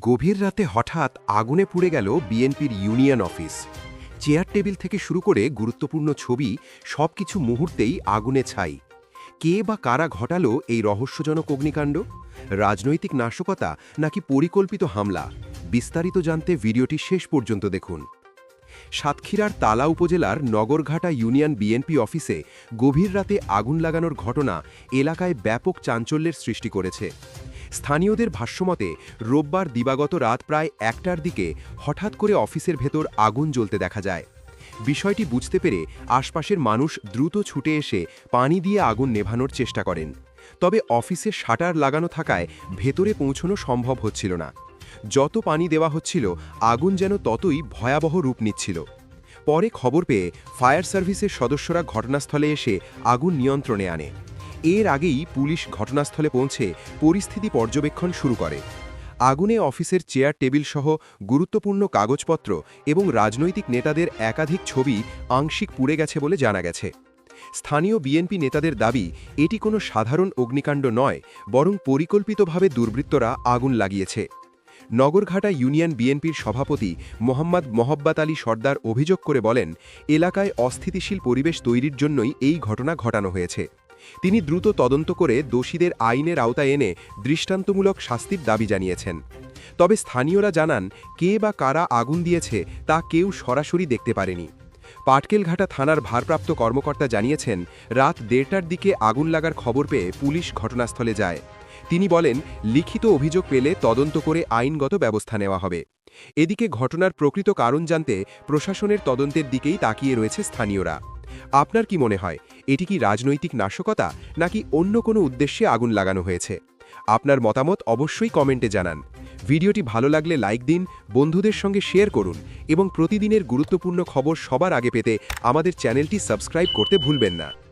গভীর রাতে হঠাৎ আগুনে পুড়ে গেল বিএনপির ইউনিয়ন অফিস। চেয়ার টেবিল থেকে শুরু করে গুরুত্বপূর্ণ ছবি সবকিছু মুহূর্তেই আগুনে ছাই। কে বা কারা ঘটালো এই রহস্যজনক অগ্নিকাণ্ড? রাজনৈতিক নাশকতা নাকি পরিকল্পিত হামলা? বিস্তারিত জানতে ভিডিওটি শেষ পর্যন্ত দেখুন। সাতক্ষীরার তালা উপজেলার নগরঘাটা ইউনিয়ন বিএনপি অফিসে গভীর রাতে আগুন লাগানোর ঘটনা এলাকায় ব্যাপক চাঞ্চল্যের সৃষ্টি করেছে। স্থানীয়দের ভাষ্যমতে রোববার দিবাগত রাত প্রায় ১টার দিকে হঠাৎ করে অফিসের ভেতর আগুন জ্বলতে দেখা যায়। বিষয়টি বুঝতে পেরে আশপাশের মানুষ দ্রুত ছুটে এসে পানি দিয়ে আগুন নেভানোর চেষ্টা করেন। তবে অফিসে শাটার লাগানো থাকায় ভেতরে পৌঁছানো সম্ভব হচ্ছিল না। যত পানি দেওয়া হচ্ছিল আগুন যেন ততই ভয়াবহ রূপ নিচ্ছিল। পরে খবর পেয়ে ফায়ার সার্ভিসের সদস্যরা ঘটনাস্থলে এসে আগুন নিয়ন্ত্রণে আনে। এর আগেই পুলিশ ঘটনাস্থলে পৌঁছে পরিস্থিতি পর্যবেক্ষণ শুরু করে। আগুনে অফিসের চেয়ার টেবিল সহ গুরুত্বপূর্ণ কাগজপত্র এবং রাজনৈতিক নেতাদের একাধিক ছবি আংশিক পুড়ে গেছে বলে জানা গেছে। স্থানীয় বিএনপি নেতাদের দাবি, এটি কোনো সাধারণ অগ্নিকাণ্ড নয়, বরং পরিকল্পিতভাবে দুর্বৃত্তরা আগুন লাগিয়েছে। নগরঘাটা ইউনিয়ন বিএনপির সভাপতি মোহাম্মদ মহব্বত আলী সর্দার অভিযোগ করে বলেন, এলাকায় অস্থিতিশীল পরিবেশ তৈরির জন্যই এই ঘটনা ঘটানো হয়েছে। তিনি দ্রুত তদন্ত করে দোষীদের আইনের আওতায় এনে দৃষ্টান্তমূলক শাস্তির দাবি জানিয়েছেন। তবে স্থানীয়রা জানান, কে বা কারা আগুন দিয়েছে তা কেউ সরাসরি দেখতে পারেনি। পাটকেলঘাটা থানার ভারপ্রাপ্ত কর্মকর্তা জানিয়েছেন, রাত ১:৩০টার দিকে আগুন লাগার খবর পেয়ে পুলিশ ঘটনাস্থলে যায়। তিনি বলেন, লিখিত অভিযোগ পেলে তদন্ত করে আইনগত ব্যবস্থা নেওয়া হবে। এদিকে ঘটনার প্রকৃত কারণ জানতে প্রশাসনের তদন্তের দিকেই তাকিয়ে রয়েছে স্থানীয়রা। আপনার কি মনে হয়, এটি কি রাজনৈতিক নাশকতা নাকি অন্য কোনো উদ্দেশ্যে আগুন লাগানো হয়েছে? আপনার মতামত অবশ্যই কমেন্টে জানান। ভিডিওটি ভালো লাগলে লাইক দিন, বন্ধুদের সঙ্গে শেয়ার করুন এবং প্রতিদিনের গুরুত্বপূর্ণ খবর সবার আগে পেতে আমাদের চ্যানেলটি সাবস্ক্রাইব করতে ভুলবেন না।